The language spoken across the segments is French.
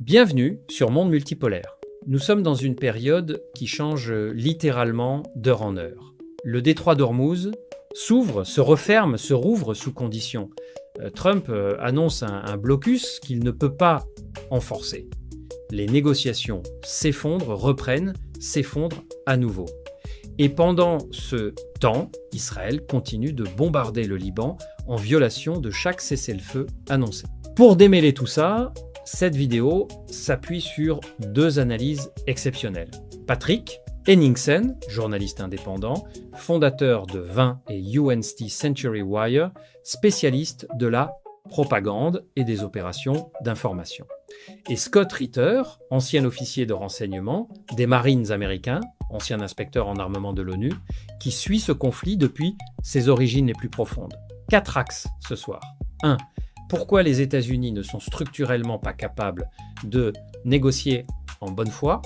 Bienvenue sur Monde Multipolaire. Nous sommes dans une période qui change littéralement d'heure en heure. Le détroit d'Ormuz s'ouvre, se referme, se rouvre sous conditions. Trump annonce un blocus qu'il ne peut pas enforcer. Les négociations s'effondrent, reprennent, s'effondrent à nouveau. Et pendant ce temps, Israël continue de bombarder le Liban en violation de chaque cessez-le-feu annoncé. Pour démêler tout ça, cette vidéo s'appuie sur deux analyses exceptionnelles. Patrick Henningsen, journaliste indépendant, fondateur de 20 et UNC Century Wire, spécialiste de la propagande et des opérations d'information. Et Scott Ritter, ancien officier de renseignement des Marines américains, ancien inspecteur en armement de l'ONU, qui suit ce conflit depuis ses origines les plus profondes. 4 axes ce soir. 1. Pourquoi les États-Unis ne sont structurellement pas capables de négocier en bonne foi.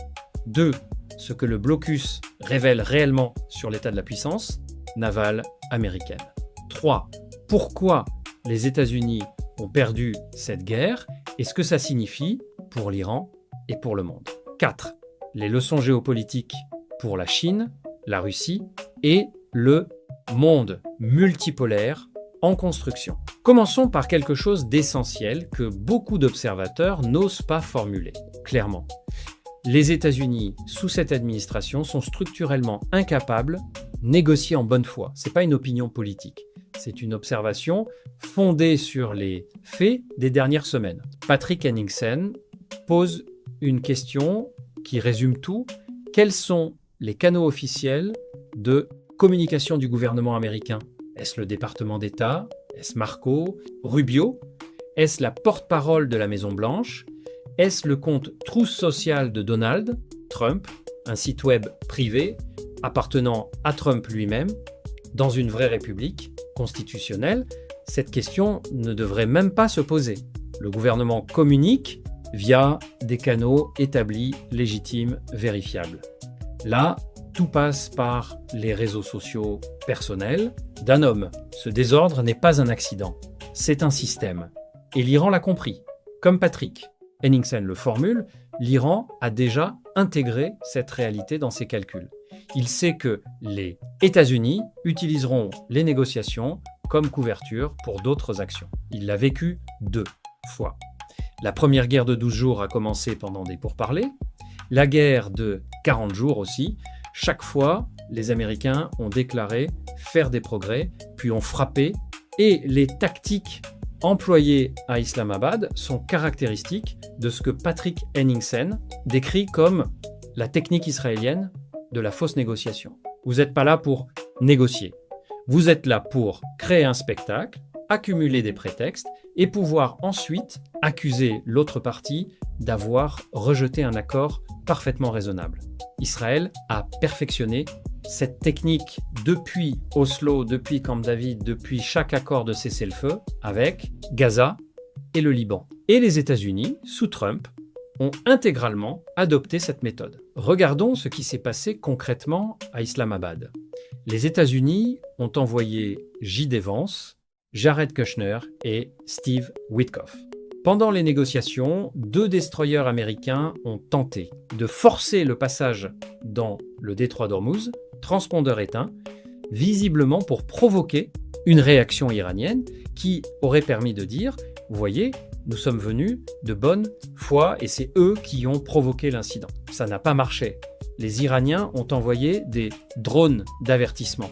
2. Ce que le blocus révèle réellement sur l'état de la puissance navale américaine. 3. Pourquoi les États-Unis ont perdu cette guerre et ce que ça signifie pour l'Iran et pour le monde. 4. Les leçons géopolitiques pour la Chine, la Russie et le monde multipolaire en construction. Commençons par quelque chose d'essentiel que beaucoup d'observateurs n'osent pas formuler clairement. Les États-Unis, sous cette administration, sont structurellement incapables de négocier en bonne foi. Ce n'est pas une opinion politique. C'est une observation fondée sur les faits des dernières semaines. Patrick Henningsen pose une question qui résume tout. Quels sont les canaux officiels de communication du gouvernement américain? Est-ce le département d'État? Est-ce Marco? Rubio? Est-ce la porte-parole de la Maison-Blanche? Est-ce le compte Truth Social de Donald Trump, un site web privé appartenant à Trump lui-même, dans une vraie république constitutionnelle? Cette question ne devrait même pas se poser. Le gouvernement communique via des canaux établis, légitimes, vérifiables. Là, tout passe par les réseaux sociaux personnels d'un homme. Ce désordre n'est pas un accident, c'est un système. Et l'Iran l'a compris. Comme Patrick Henningsen le formule, l'Iran a déjà intégré cette réalité dans ses calculs. Il sait que les États-Unis utiliseront les négociations comme couverture pour d'autres actions. Il l'a vécu 2 fois. La première guerre de 12 jours a commencé pendant des pourparlers. La guerre de 40 jours aussi. Chaque fois, les Américains ont déclaré faire des progrès, puis ont frappé. Et les tactiques employées à Islamabad sont caractéristiques de ce que Patrick Henningsen décrit comme la technique israélienne de la fausse négociation. Vous n'êtes pas là pour négocier. Vous êtes là pour créer un spectacle, accumuler des prétextes et pouvoir ensuite accuser l'autre partie d'avoir rejeté un accord parfaitement raisonnable. Israël a perfectionné cette technique depuis Oslo, depuis Camp David, depuis chaque accord de cessez-le-feu avec Gaza et le Liban. Et les États-Unis, sous Trump, ont intégralement adopté cette méthode. Regardons ce qui s'est passé concrètement à Islamabad. Les États-Unis ont envoyé J.D. Vance, Jared Kushner et Steve Witkoff. Pendant les négociations, 2 destroyers américains ont tenté de forcer le passage dans le détroit d'Ormuz, transpondeur éteint, visiblement pour provoquer une réaction iranienne qui aurait permis de dire « Vous voyez, nous sommes venus de bonne foi et c'est eux qui ont provoqué l'incident. » Ça n'a pas marché. Les Iraniens ont envoyé des drones d'avertissement.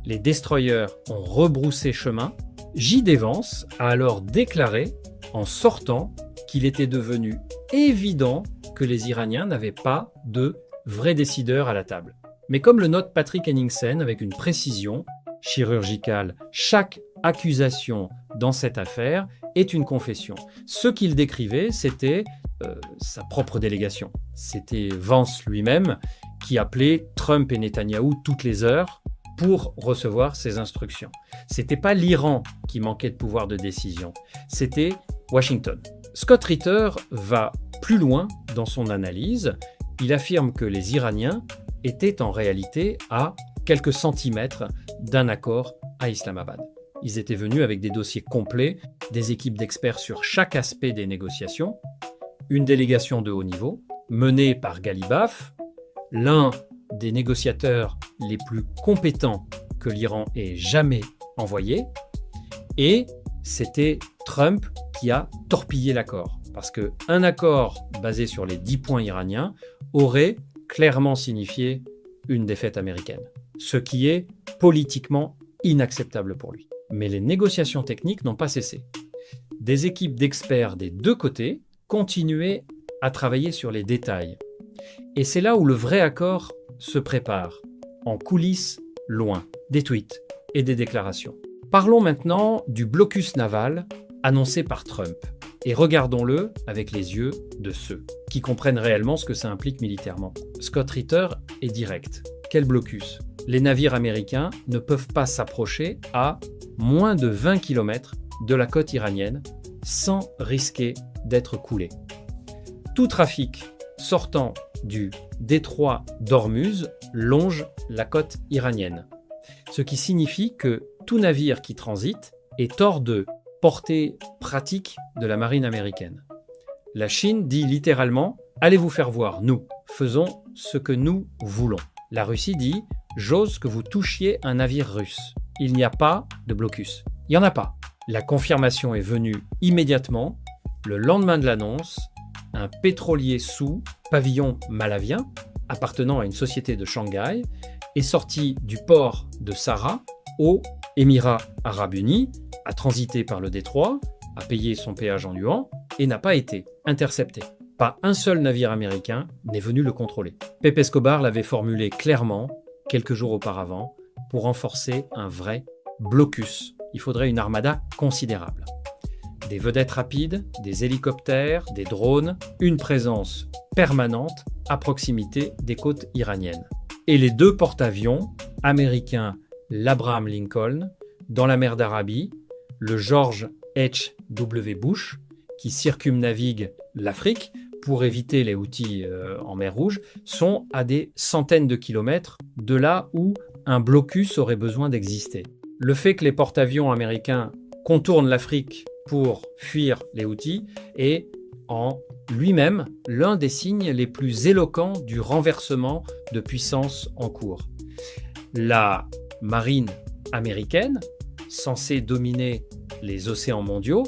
Les destroyers ont rebroussé chemin. J.D. Vance a alors déclaré en sortant qu'il était devenu évident que les Iraniens n'avaient pas de vrais décideurs à la table. Mais comme le note Patrick Henningsen avec une précision chirurgicale, chaque accusation dans cette affaire est une confession. Ce qu'il décrivait, c'était sa propre délégation. C'était Vance lui-même qui appelait Trump et Netanyahou toutes les heures pour recevoir ses instructions. C'était pas l'Iran qui manquait de pouvoir de décision, c'était Washington. Scott Ritter va plus loin dans son analyse. Il affirme que les Iraniens étaient en réalité à quelques centimètres d'un accord à Islamabad. Ils étaient venus avec des dossiers complets, des équipes d'experts sur chaque aspect des négociations, une délégation de haut niveau menée par Galibaf, l'un des négociateurs les plus compétents que l'Iran ait jamais envoyé, et c'était Trump qui a torpillé l'accord. Parce qu'un accord basé sur les 10 points iraniens aurait clairement signifié une défaite américaine, ce qui est politiquement inacceptable pour lui. Mais les négociations techniques n'ont pas cessé. Des équipes d'experts des deux côtés continuaient à travailler sur les détails. Et c'est là où le vrai accord se prépare, en coulisses loin, des tweets et des déclarations. Parlons maintenant du blocus naval annoncé par Trump. Et regardons-le avec les yeux de ceux qui comprennent réellement ce que ça implique militairement. Scott Ritter est direct. Quel blocus ? Les navires américains ne peuvent pas s'approcher à moins de 20 km de la côte iranienne sans risquer d'être coulés. Tout trafic sortant du détroit d'Ormuz longe la côte iranienne, ce qui signifie que tout navire qui transite est hors de portée pratique de la marine américaine. La Chine dit littéralement « Allez vous faire voir, nous, faisons ce que nous voulons ». La Russie dit « J'ose que vous touchiez un navire russe ». Il n'y a pas de blocus. Il n'y en a pas. La confirmation est venue immédiatement. Le lendemain de l'annonce, un pétrolier sous pavillon malavien, appartenant à une société de Shanghai, est sorti du port de Sara aux Émirats arabes unis, a transité par le détroit, a payé son péage en yuan et n'a pas été intercepté. Pas un seul navire américain n'est venu le contrôler. Pepe Escobar l'avait formulé clairement quelques jours auparavant pour renforcer un vrai blocus. Il faudrait une armada considérable. Des vedettes rapides, des hélicoptères, des drones, une présence permanente à proximité des côtes iraniennes. Et les deux porte-avions américains, l'Abraham Lincoln, dans la mer d'Arabie, le George H.W. Bush, qui circumnavigue l'Afrique pour éviter les Houthis en mer Rouge, sont à des centaines de kilomètres de là où un blocus aurait besoin d'exister. Le fait que les porte-avions américains contournent l'Afrique pour fuir les Houthis est en lui-même l'un des signes les plus éloquents du renversement de puissance en cours. La marine américaine, censée dominer les océans mondiaux,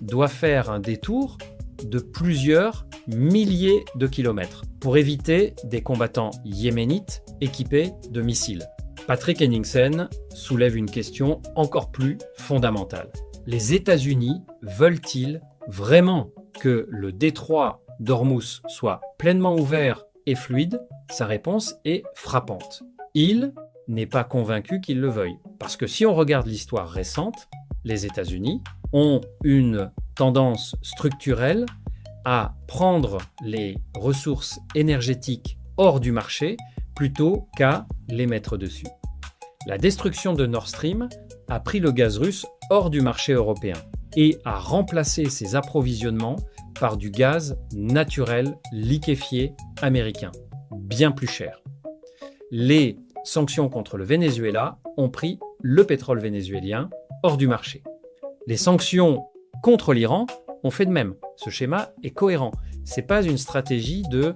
doit faire un détour de plusieurs milliers de kilomètres pour éviter des combattants yéménites équipés de missiles. Patrick Henningsen soulève une question encore plus fondamentale. Les États-Unis veulent-ils vraiment que le détroit d'Ormuz soit pleinement ouvert et fluide? Sa réponse est frappante. Il n'est pas convaincu qu'ils le veuillent. Parce que si on regarde l'histoire récente, les États-Unis ont une tendance structurelle à prendre les ressources énergétiques hors du marché plutôt qu'à les mettre dessus. La destruction de Nord Stream a pris le gaz russe hors du marché européen et a remplacé ses approvisionnements par du gaz naturel liquéfié américain, bien plus cher. Les sanctions contre le Venezuela ont pris le pétrole vénézuélien hors du marché. Les sanctions contre l'Iran ont fait de même. Ce schéma est cohérent. Ce n'est pas une stratégie de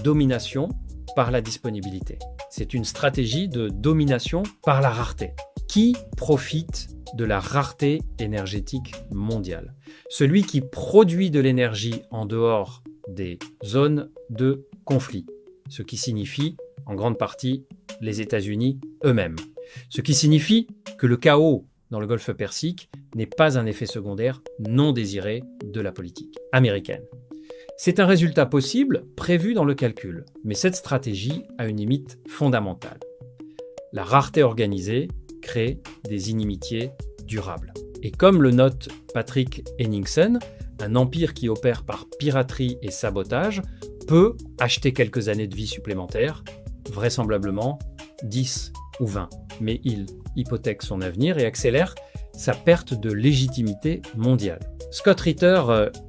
domination par la disponibilité. C'est une stratégie de domination par la rareté. Qui profite de la rareté énergétique mondiale? Celui qui produit de l'énergie en dehors des zones de conflit, ce qui signifie en grande partie les États-Unis eux-mêmes. Ce qui signifie que le chaos dans le Golfe Persique n'est pas un effet secondaire non désiré de la politique américaine. C'est un résultat possible prévu dans le calcul, mais cette stratégie a une limite fondamentale. La rareté organisée crée des inimitiés durables. Et comme le note Patrick Henningsen, un empire qui opère par piraterie et sabotage peut acheter quelques années de vie supplémentaires, vraisemblablement 10 ou 20. Mais il hypothèque son avenir et accélère sa perte de légitimité mondiale. Scott Ritter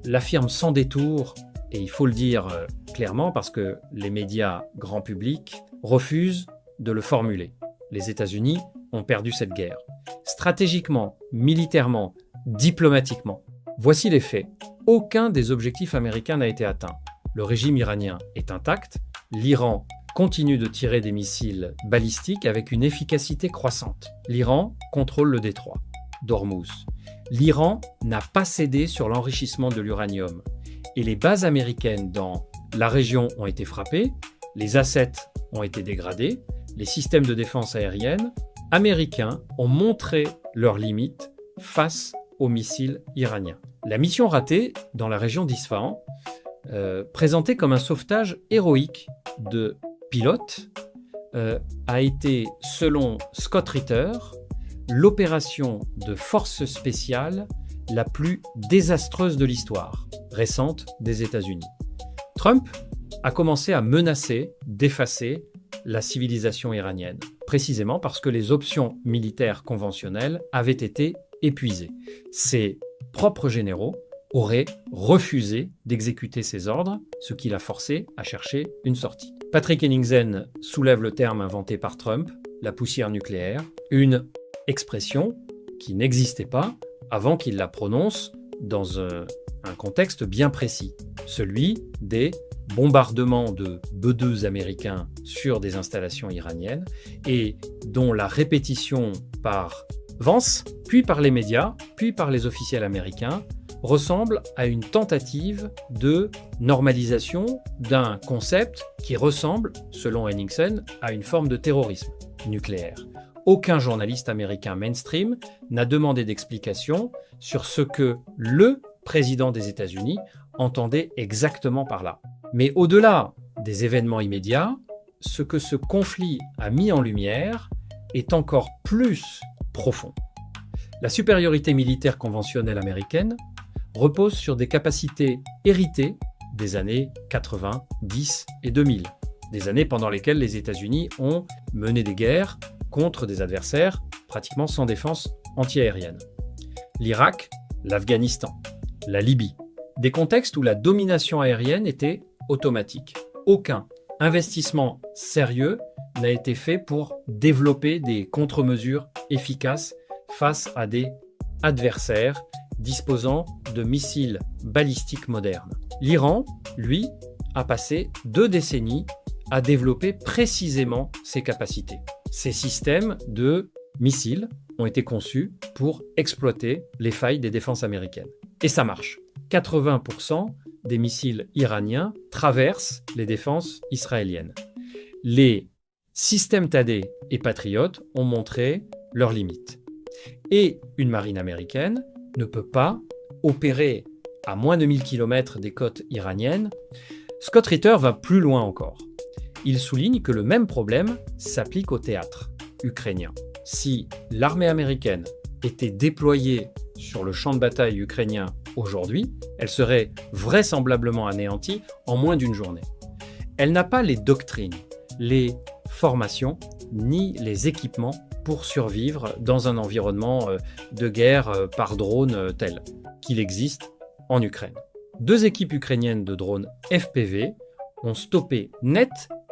l'affirme sans détour, et il faut le dire clairement parce que les médias grand public refusent de le formuler. Les États-Unis ont perdu cette guerre. Stratégiquement, militairement, diplomatiquement. Voici les faits. aucun des objectifs américains n'a été atteint. Le régime iranien est intact, l'Iran continue de tirer des missiles balistiques avec une efficacité croissante. L'Iran contrôle le détroit d'Ormuz. L'Iran n'a pas cédé sur l'enrichissement de l'uranium et les bases américaines dans la région ont été frappées, les assets ont été dégradés, les systèmes de défense aérienne américains ont montré leurs limites face aux missiles iraniens. La mission ratée dans la région d'Isfahan, présentée comme un sauvetage héroïque de pilotes, a été, selon Scott Ritter, l'opération de force spéciale la plus désastreuse de l'histoire récente des États-Unis. Trump a commencé à menacer d'effacer la civilisation iranienne, précisément parce que les options militaires conventionnelles avaient été épuisées. Ses propres généraux auraient refusé d'exécuter ses ordres, ce qui l'a forcé à chercher une sortie. Patrick Henningsen soulève le terme inventé par Trump, la poussière nucléaire, une expression qui n'existait pas avant qu'il la prononce dans un contexte bien précis, celui des bombardements de B-2 américains sur des installations iraniennes et dont la répétition par Vance, puis par les médias, puis par les officiels américains, ressemble à une tentative de normalisation d'un concept qui ressemble, selon Henningsen, à une forme de terrorisme nucléaire. Aucun journaliste américain mainstream n'a demandé d'explication sur ce que le président des États-Unis entendait exactement par là. Mais au-delà des événements immédiats, ce que ce conflit a mis en lumière est encore plus profond. La supériorité militaire conventionnelle américaine repose sur des capacités héritées des années 80, 10 et 2000, des années pendant lesquelles les États-Unis ont mené des guerres contre des adversaires pratiquement sans défense antiaérienne. L'Irak, l'Afghanistan, la Libye, des contextes où la domination aérienne était automatique. Aucun investissement sérieux n'a été fait pour développer des contre-mesures efficaces face à des adversaires disposant de missiles balistiques modernes. L'Iran, lui, a passé 2 décennies à développer précisément ces capacités. Ces systèmes de missiles ont été conçus pour exploiter les failles des défenses américaines. Et ça marche. 80% des missiles iraniens traversent les défenses israéliennes. Les systèmes THAAD et Patriot ont montré leurs limites. Et une marine américaine ne peut pas opérer à moins de 1000 km des côtes iraniennes. Scott Ritter va plus loin encore. Il souligne que le même problème s'applique au théâtre ukrainien. Si l'armée américaine était déployée sur le champ de bataille ukrainien aujourd'hui, elle serait vraisemblablement anéantie en moins d'une journée. Elle n'a pas les doctrines, les formations, ni les équipements pour survivre dans un environnement de guerre par drone tel qu'il existe en Ukraine. 2 équipes ukrainiennes de drones FPV ont stoppé net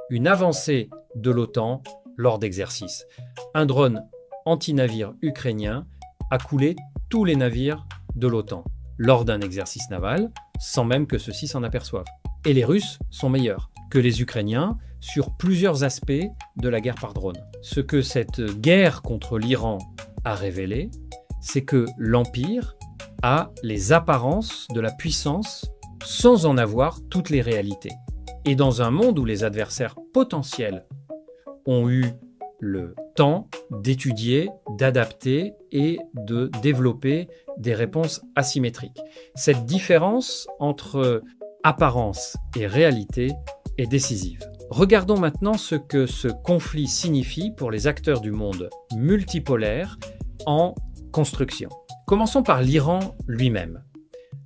une avancée de l'OTAN lors d'exercices. Un drone anti-navire ukrainien a coulé tous les navires de l'OTAN lors d'un exercice naval, sans même que ceux-ci s'en aperçoivent. Et les Russes sont meilleurs que les Ukrainiens sur plusieurs aspects de la guerre par drone. Ce que cette guerre contre l'Iran a révélé, c'est que l'Empire a les apparences de la puissance sans en avoir toutes les réalités. Et dans un monde où les adversaires potentiels ont eu le temps d'étudier, d'adapter et de développer des réponses asymétriques. Cette différence entre apparence et réalité est décisive. Regardons maintenant ce que ce conflit signifie pour les acteurs du monde multipolaire en construction. Commençons par l'Iran lui-même.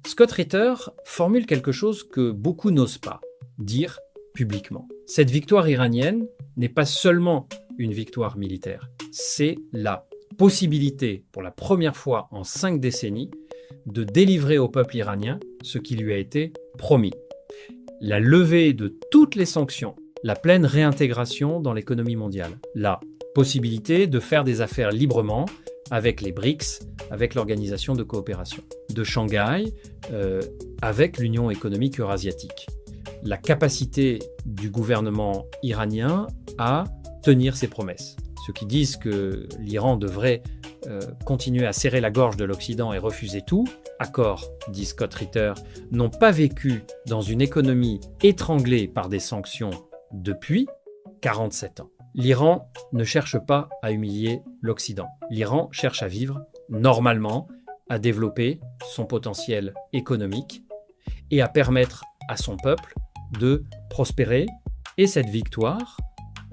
Scott Ritter formule quelque chose que beaucoup n'osent pas dire publiquement. Cette victoire iranienne n'est pas seulement une victoire militaire, c'est la possibilité, pour la première fois en 5 décennies, de délivrer au peuple iranien ce qui lui a été promis. La levée de toutes les sanctions, la pleine réintégration dans l'économie mondiale, la possibilité de faire des affaires librement avec les BRICS, avec l'Organisation de coopération de Shanghai, avec l'Union économique eurasiatique. La capacité du gouvernement iranien à tenir ses promesses. Ceux qui disent que l'Iran devrait continuer à serrer la gorge de l'Occident et refuser tout, accord, dit Scott Ritter, n'ont pas vécu dans une économie étranglée par des sanctions depuis 47 ans. L'Iran ne cherche pas à humilier l'Occident. L'Iran cherche à vivre normalement, à développer son potentiel économique et à permettre à son peuple de prospérer. Et cette victoire,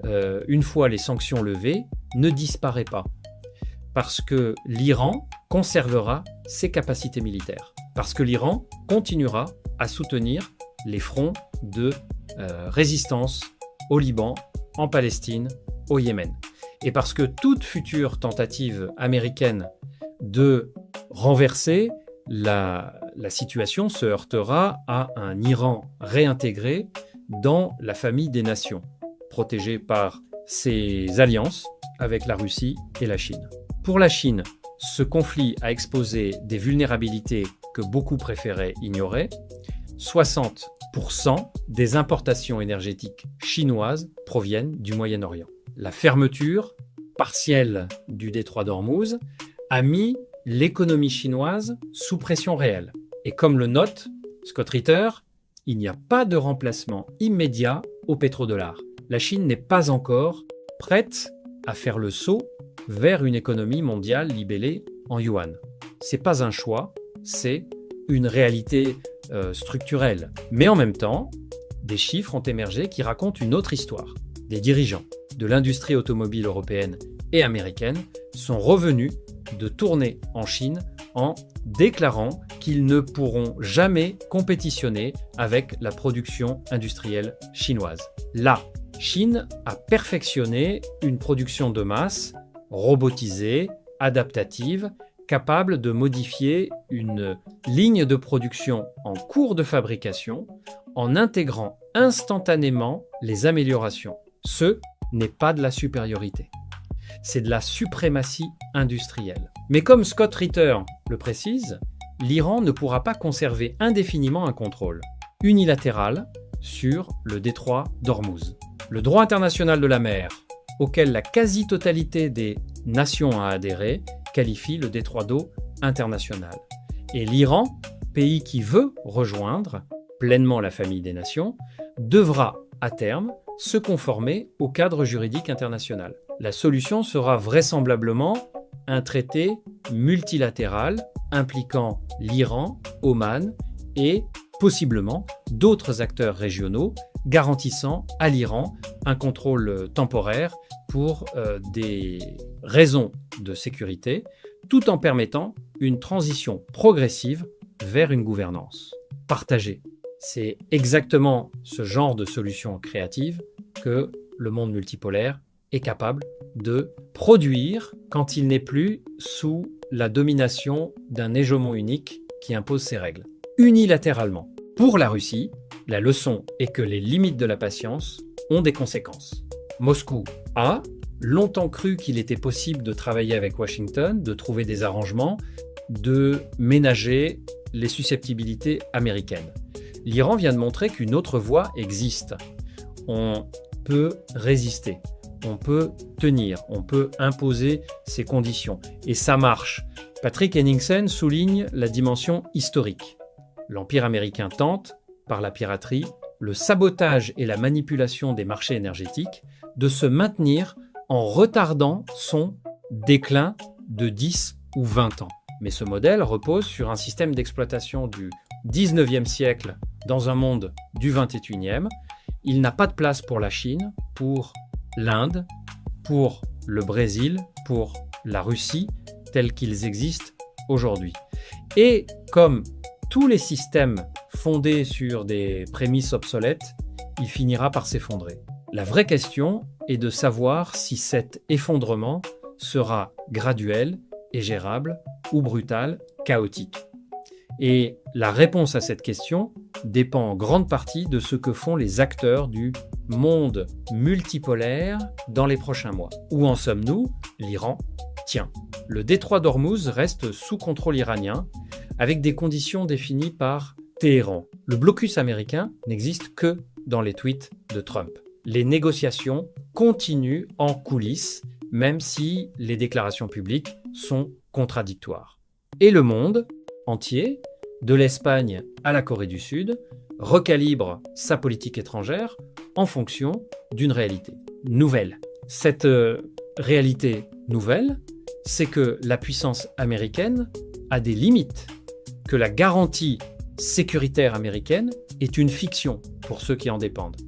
une fois les sanctions levées, ne disparaît pas. Parce que l'Iran conservera ses capacités militaires. Parce que l'Iran continuera à soutenir les fronts de résistance au Liban, en Palestine, au Yémen. Et parce que toute future tentative américaine de renverser la situation se heurtera à un Iran réintégré dans la famille des nations, protégé par ses alliances avec la Russie et la Chine. Pour la Chine, ce conflit a exposé des vulnérabilités que beaucoup préféraient ignorer. 60% des importations énergétiques chinoises proviennent du Moyen-Orient. La fermeture partielle du détroit d'Ormuz a mis l'économie chinoise sous pression réelle. Et comme le note Scott Ritter, il n'y a pas de remplacement immédiat au pétrodollar. La Chine n'est pas encore prête à faire le saut vers une économie mondiale libellée en yuan. C'est pas un choix, c'est une réalité structurelle. Mais en même temps, des chiffres ont émergé qui racontent une autre histoire. Des dirigeants de l'industrie automobile européenne et américaine sont revenus de tourner en Chine en déclarant qu'ils ne pourront jamais compétitionner avec la production industrielle chinoise. La Chine a perfectionné une production de masse robotisée, adaptative, capable de modifier une ligne de production en cours de fabrication en intégrant instantanément les améliorations. Ce n'est pas de la supériorité, c'est de la suprématie industrielle. Mais comme Scott Ritter le précise, l'Iran ne pourra pas conserver indéfiniment un contrôle unilatéral sur le détroit d'Ormuz. Le droit international de la mer, auquel la quasi-totalité des nations a adhéré, qualifie le détroit d'eau international. Et l'Iran, pays qui veut rejoindre pleinement la famille des nations, devra à terme se conformer au cadre juridique international. La solution sera vraisemblablement un traité multilatéral impliquant l'Iran, Oman et possiblement d'autres acteurs régionaux garantissant à l'Iran un contrôle temporaire pour des raisons de sécurité, tout en permettant une transition progressive vers une gouvernance partagée. C'est exactement ce genre de solution créative que le monde multipolaire est capable de produire quand il n'est plus sous la domination d'un hégémon unique qui impose ses règles. Unilatéralement. Pour la Russie, la leçon est que les limites de la patience ont des conséquences. Moscou a longtemps cru qu'il était possible de travailler avec Washington, de trouver des arrangements, de ménager les susceptibilités américaines. L'Iran vient de montrer qu'une autre voie existe. On peut résister, on peut tenir, on peut imposer ses conditions. Et ça marche. Patrick Henningsen souligne la dimension historique. L'Empire américain tente, par la piraterie, le sabotage et la manipulation des marchés énergétiques, de se maintenir en retardant son déclin de 10 ou 20 ans. Mais ce modèle repose sur un système d'exploitation du 19e siècle dans un monde du 21e. Il n'a pas de place pour la Chine, pour l'Inde, pour le Brésil, pour la Russie, tels qu'ils existent aujourd'hui. Et comme tous les systèmes fondés sur des prémices obsolètes, il finira par s'effondrer. La vraie question est de savoir si cet effondrement sera graduel et gérable ou brutal, chaotique. Et la réponse à cette question dépend en grande partie de ce que font les acteurs du monde multipolaire dans les prochains mois. Où en sommes-nous? L'Iran Tiens, le détroit d'Ormuz reste sous contrôle iranien, avec des conditions définies par Téhéran. Le blocus américain n'existe que dans les tweets de Trump. Les négociations continuent en coulisses, même si les déclarations publiques sont contradictoires. Et le monde entier, de l'Espagne à la Corée du Sud, recalibre sa politique étrangère en fonction d'une réalité nouvelle. Cette réalité nouvelle, c'est que la puissance américaine a des limites, que la garantie sécuritaire américaine est une fiction pour ceux qui en dépendent,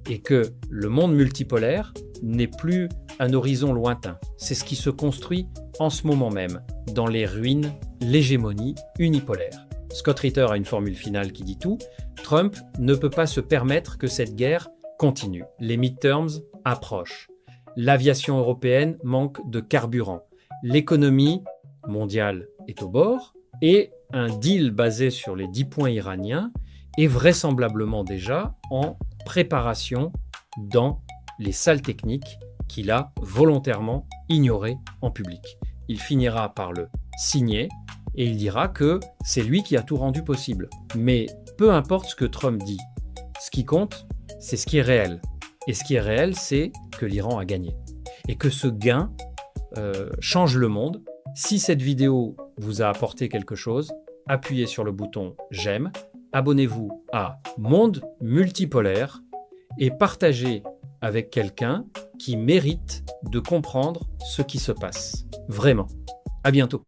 et que le monde multipolaire n'est plus un horizon lointain. C'est ce qui se construit en ce moment même, dans les ruines l'hégémonie unipolaire. Scott Ritter a une formule finale qui dit tout. Trump ne peut pas se permettre que cette guerre continue. Les midterms approchent. L'aviation européenne manque de carburant. L'économie mondiale est au bord et un deal basé sur les 10 points iraniens est vraisemblablement déjà en préparation dans les salles techniques qu'il a volontairement ignorées en public. Il finira par le signer et il dira que c'est lui qui a tout rendu possible. Mais peu importe ce que Trump dit, ce qui compte, c'est ce qui est réel. Et ce qui est réel, c'est que l'Iran a gagné. Et que ce gain change le monde. Si cette vidéo vous a apporté quelque chose, appuyez sur le bouton j'aime, abonnez-vous à Monde Multipolaire et partagez avec quelqu'un qui mérite de comprendre ce qui se passe. Vraiment. À bientôt.